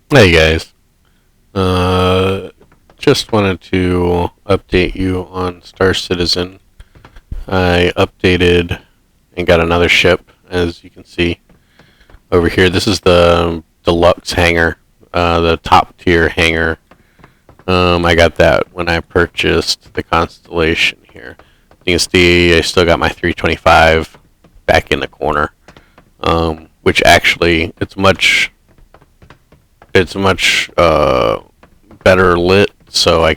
Hey guys, uh, just wanted to update you on Star Citizen. I updated and got another ship, as you can see over here. This is the Deluxe hangar, the top tier hangar. I got that when I purchased the Constellation here. You can see I still got my 325 back in the corner, which actually it's much better lit, so I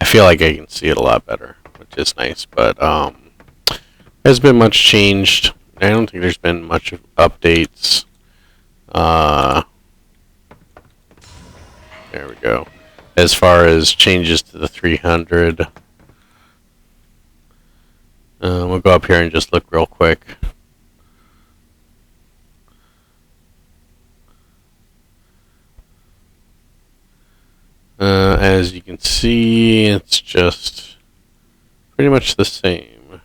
feel like I can see it a lot better, which is nice. But has been much changed. I don't think there's been much of updates. Uh, there we go. As far as changes to the 300, we'll go up here and just look real quick. As you can see, it's just pretty much the same.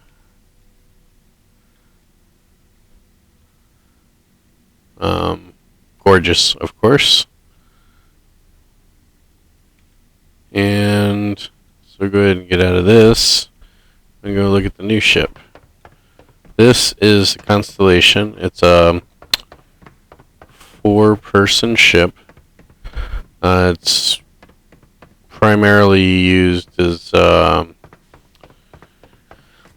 Gorgeous, of course. And so go ahead and get out of this and go look at the new ship. This is the Constellation. It's a 4-person ship. It's primarily used as like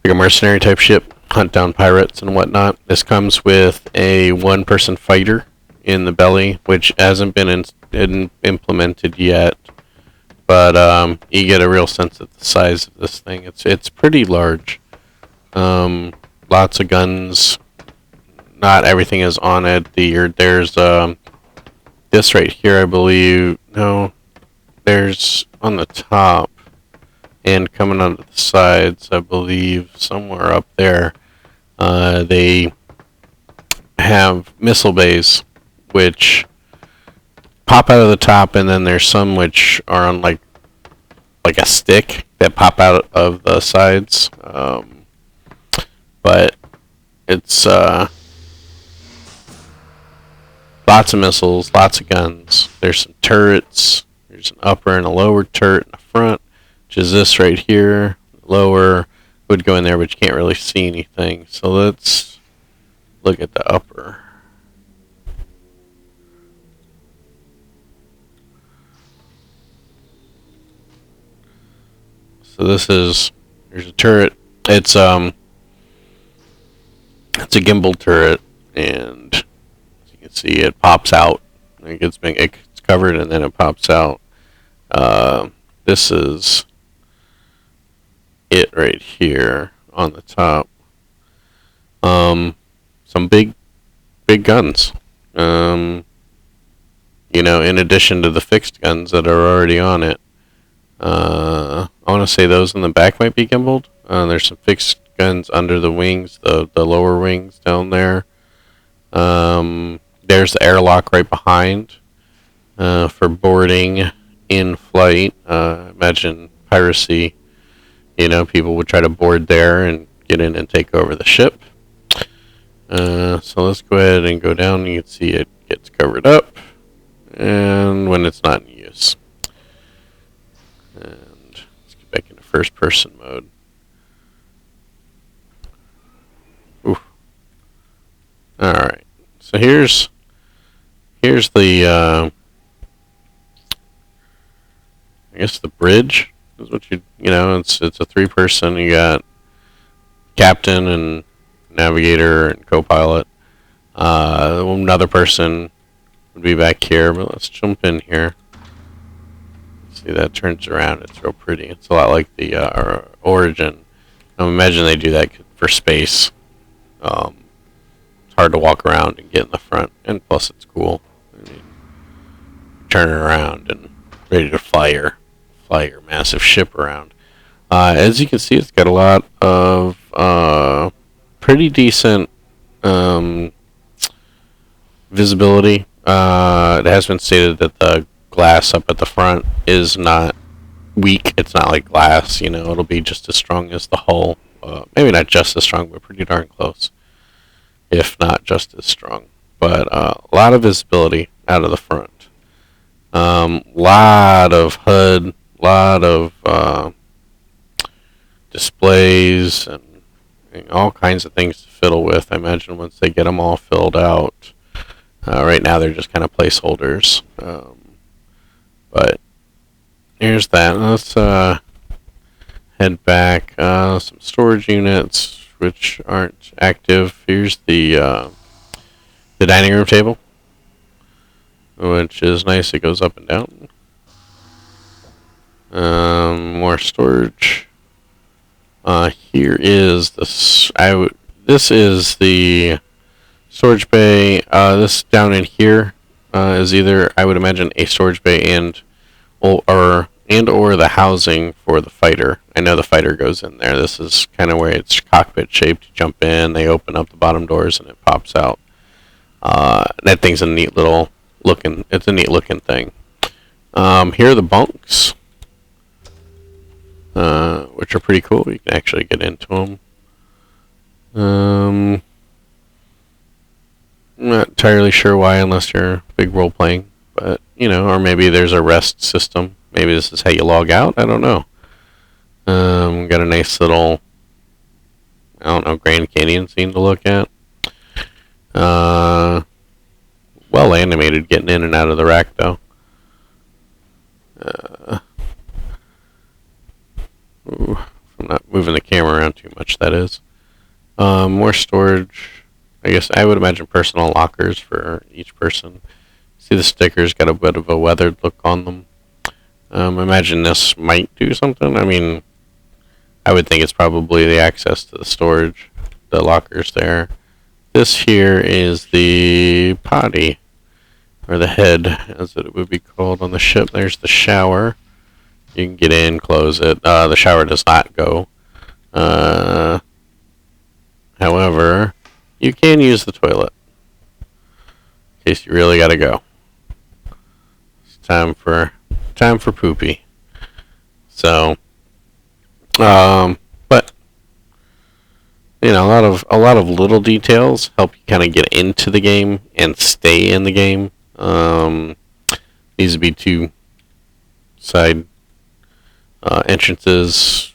a mercenary type ship, hunt down pirates and whatnot. This comes with a 1-person fighter in the belly, which hasn't been implemented yet. But you get a real sense of the size of this thing. It's pretty large. Lots of guns. Not everything is on it. There's this right here, I believe. No, there's on the top and coming onto the sides, I believe, somewhere up there. They have missile bays, which pop out of the top, and then there's some which are on like a stick that pop out of the sides. But it's lots of missiles, lots of guns. There's some turrets. There's an upper and a lower turret in the front, which is this right here. Lower would go in there, but you can't really see anything. So let's look at the upper. So there's a turret. It's a gimbal turret, and as you can see, it pops out. It's covered, and then it pops out. This is it right here on the top. Some big guns. In addition to the fixed guns that are already on it. I want to say those in the back might be gimbaled. There's some fixed guns under the wings, the lower wings down there. There's the airlock right behind for boarding in flight. Imagine piracy. People would try to board there and get in and take over the ship. So let's go ahead and go down. You can see it gets covered up, and when it's not in use. And let's get back into first person mode. Oof. Alright. So here's the I guess the bridge is what it's a 3-person. You got captain and navigator and co-pilot. Another person would be back here, but let's jump in here. See, that turns around. It's real pretty. It's a lot like the Origin. I imagine they do that for space. It's hard to walk around and get in the front, and plus it's cool. I mean, turn it around and ready to fly your massive ship around. As you can see, it's got a lot of pretty decent visibility. It has been stated that the glass up at the front is not weak. It's not like glass, it'll be just as strong as the hull. Maybe not just as strong, but pretty darn close, if not just as strong. But a lot of visibility out of the front. Lot of HUD, lot of displays, and all kinds of things to fiddle with. I imagine once they get them all filled out. Right now they're just kind of placeholders. But here's that. Let's head back. Some storage units which aren't active. Here's the dining room table, which is nice. It goes up and down. More storage. Here is the this is the storage bay. This down in here is either, I would imagine, a storage bay and or the housing for the fighter. I know the fighter goes in there. This is kind of where it's cockpit shaped. You jump in, they open up the bottom doors, and it pops out. That thing's a neat little looking. It's a neat looking thing. Here are the bunks, which are pretty cool. You can actually get into them. I'm not entirely sure why, unless you're big role playing, but or maybe there's a rest system. Maybe this is how you log out. I don't know. Got a nice little, I don't know, Grand Canyon scene to look at. Well animated getting in and out of the rack though. I'm not moving the camera around too much, that is. More storage. I guess I would imagine personal lockers for each person. See the stickers got a bit of a weathered look on them. I imagine this might do something. I mean, I would think it's probably the access to the storage, the lockers there. This here is the potty, or the head, as it would be called on the ship. There's the shower. You can get in, close it. The shower does not go. However, you can use the toilet in case you really gotta go. It's time for poopy. So, but a lot of little details help you kind of get into the game and stay in the game. These would be two side entrances.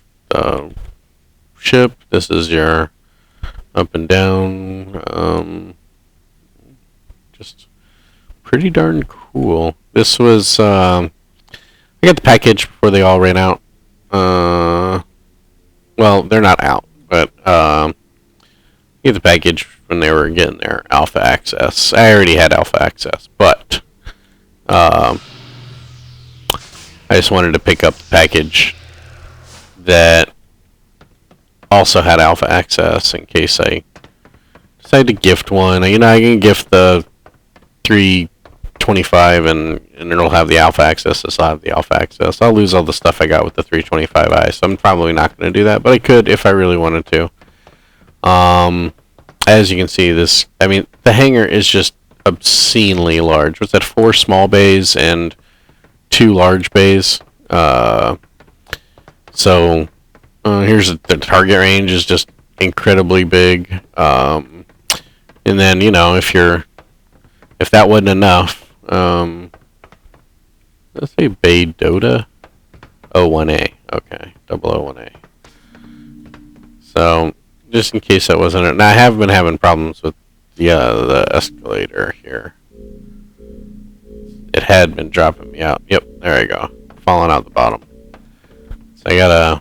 Ship. This is your up and down. Just pretty darn cool. This was I got the package before they all ran out. Well, they're not out, but I got the package when they were getting their alpha access. I already had alpha access, but I just wanted to pick up the package that also had alpha access in case I decide to gift one. I can gift the 325 and it'll have the alpha access. This will have the alpha access. I'll lose all the stuff I got with the 325i, so I'm probably not going to do that, but I could if I really wanted to. As you can see, the hangar is just obscenely large. What's that? 4 small bays and 2 large bays. So here's the target range is just incredibly big. And then if that wasn't enough, let's say Bay Dota 01A. Okay, 001A. So just in case that wasn't it. Now I have been having problems with the escalator here. It had been dropping me out. Yep, there we go. Falling out the bottom. So I gotta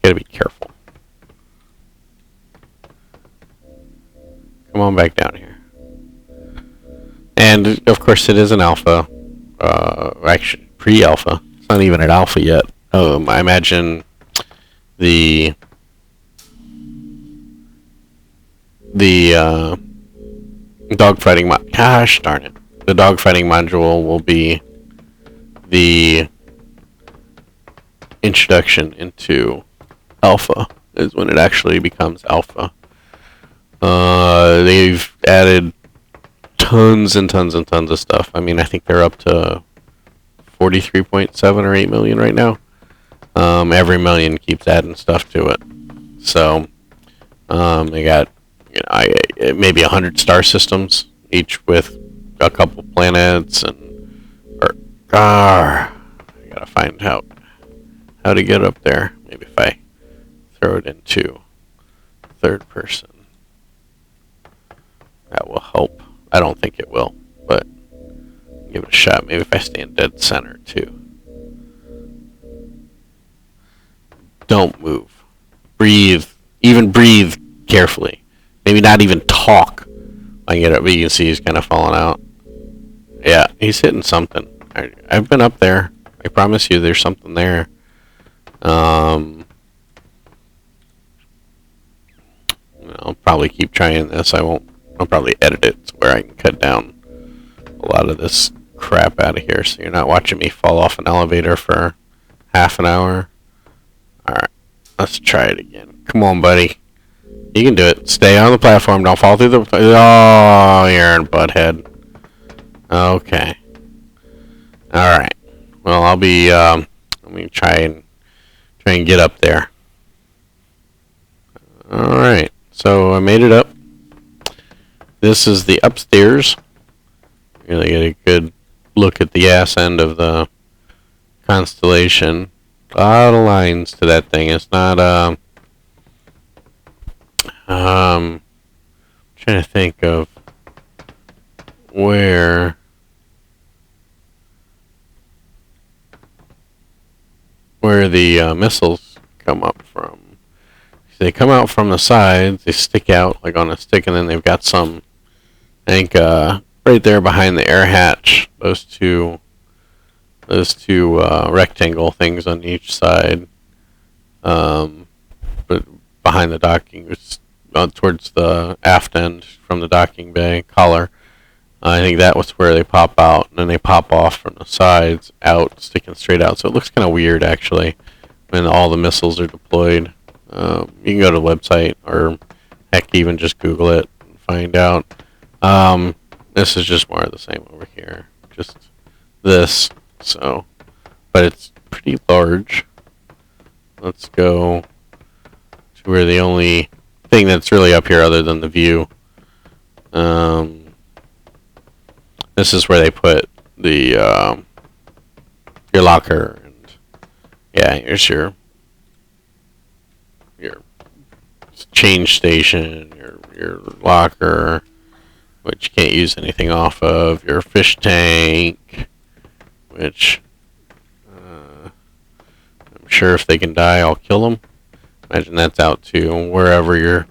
be careful. Come on back down here. And of course it is an alpha. Actually pre-alpha. It's not even an alpha yet. I imagine the dogfighting gosh darn it. The dogfighting module will be the introduction into alpha, is when it actually becomes alpha. They've added tons and tons and tons of stuff. I mean, I think they're up to 43.7 or 8 million right now. Every million keeps adding stuff to it. So, they got maybe 100 star systems, each with a couple planets, and I gotta find out how to get up there. Maybe if I throw it into third person, that will help. I don't think it will, but give it a shot. Maybe if I stand dead center too. Don't move. Breathe. Even breathe carefully. Maybe not even talk. I get it, but you can see he's kind of falling out. Yeah, he's hitting something. I've been up there. I promise you, there's something there. I'll probably keep trying this. I'll probably edit it to where I can cut down a lot of this crap out of here, so you're not watching me fall off an elevator for half an hour. Alright, let's try it again. Come on, buddy. You can do it. Stay on the platform. Don't fall through the... Oh, you're in butthead. Okay. Alright. Well, I'll be... let me try and get up there. Alright. So, I made it up. This is the upstairs. Really get a good look at the ass end of the Constellation. A lot of lines to that thing. It's not, trying to think of where the missiles come up from. They come out from the sides. They stick out like on a stick, and then they've got some, I think, right there behind the air hatch. Those two rectangle things on each side. But behind the docking, it's towards the aft end from the docking bay collar. I think that was where they pop out, and then they pop off from the sides out, sticking straight out. So it looks kind of weird, actually, when all the missiles are deployed. You can go to the website, or heck, even just Google it and find out. This is just more of the same over here. Just this. So, but it's pretty large. Let's go to where the only thing that's really up here other than the view. This is where they put the your locker, and yeah, here's your change station, your locker, which you can't use anything off of, your fish tank, which I'm sure if they can die, I'll kill them. Imagine that's out to wherever your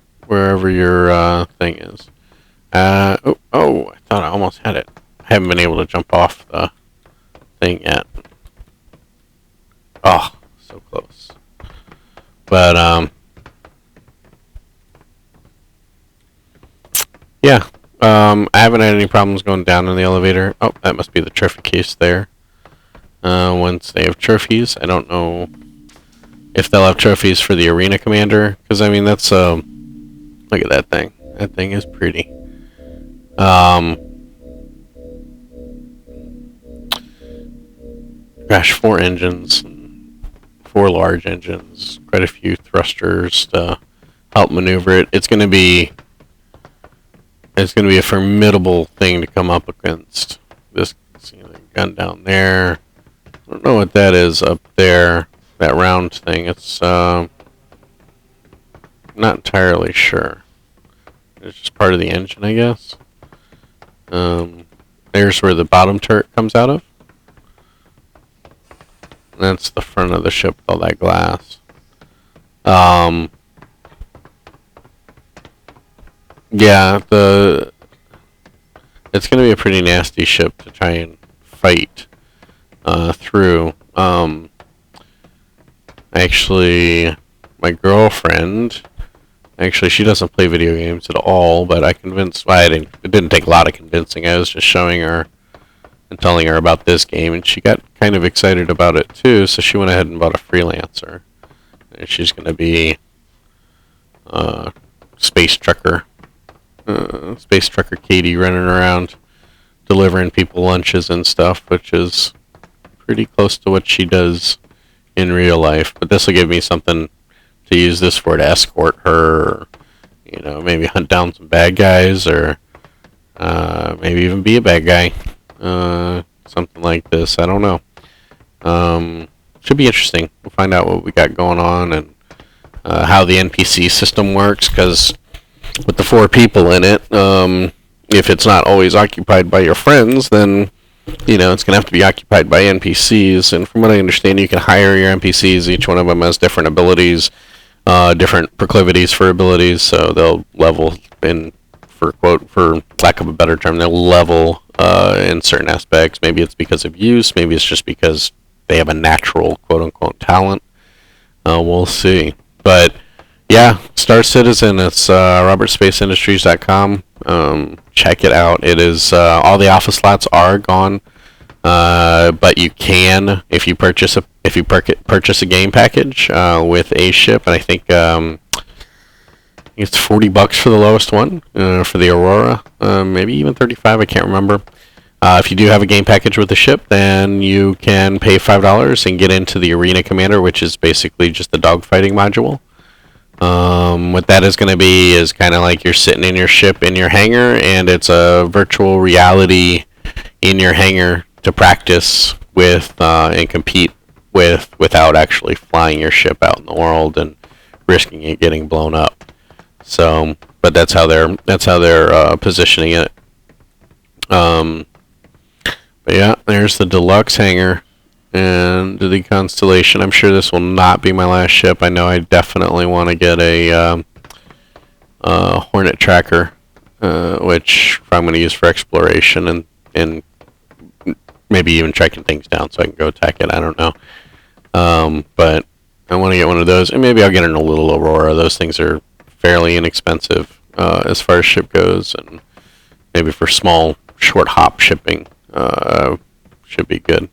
thing is. I thought I almost had it. I haven't been able to jump off the thing yet. Oh, so close. But yeah. I haven't had any problems going down in the elevator. Oh, that must be the trophy case there. Once they have trophies, I don't know if they'll have trophies for the arena commander, because I mean that's look at that thing. That thing is pretty. Gosh, 4 engines, 4 large engines, quite a few thrusters to help maneuver it. It's gonna be a formidable thing to come up against. This, the gun down there. I don't know what that is up there. That round thing. It's not entirely sure. It's just part of the engine, I guess. There's where the bottom turret comes out of. That's the front of the ship with all that glass. Yeah, it's going to be a pretty nasty ship to try and fight through. Actually, my girlfriend, she doesn't play video games at all, but it didn't take a lot of convincing. I was just showing her and telling her about this game, and she got kind of excited about it too, so she went ahead and bought a freelancer. And she's going to be Space Trucker Katie, running around delivering people lunches and stuff, which is pretty close to what she does in real life. But this will give me something to use this for, to escort her, or, maybe hunt down some bad guys, or maybe even be a bad guy. Something like this. I don't know. Should be interesting. We'll find out what we got going on and how the NPC system works, because with the 4 people in it, if it's not always occupied by your friends, then it's going to have to be occupied by NPCs. And from what I understand, you can hire your NPCs. Each one of them has different abilities, different proclivities for abilities, so they'll level in, for lack of a better term, they'll level in certain aspects. Maybe it's because of use, maybe it's just because they have a natural quote-unquote talent. We'll see. But yeah, Star Citizen, it's robertspaceindustries.com. Check it out. It is all the alpha slots are gone, but you can, if you purchase a game package with a ship, and I think it's $40 for the lowest one for the Aurora, maybe even 35. I can't remember. If you do have a game package with the ship, then you can pay $5 and get into the Arena Commander, which is basically just the dogfighting module. What that is going to be is kind of like you're sitting in your ship in your hangar, and it's a virtual reality in your hangar to practice with and compete without actually flying your ship out in the world and risking it getting blown up. So, but that's how they're positioning it. But yeah, there's the Deluxe hangar and the Constellation. I'm sure this will not be my last ship. I know I definitely want to get a Hornet tracker, which I'm going to use for exploration and maybe even tracking things down so I can go attack it. I don't know. But I want to get one of those, and maybe I'll get a little Aurora. Those things are fairly inexpensive as far as ship goes, and maybe for small, short hop shipping. Should be good.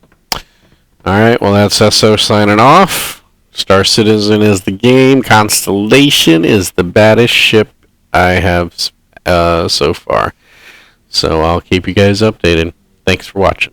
Alright, well, that's SO signing off. Star Citizen is the game. Constellation is the baddest ship I have so far. So I'll keep you guys updated. Thanks for watching.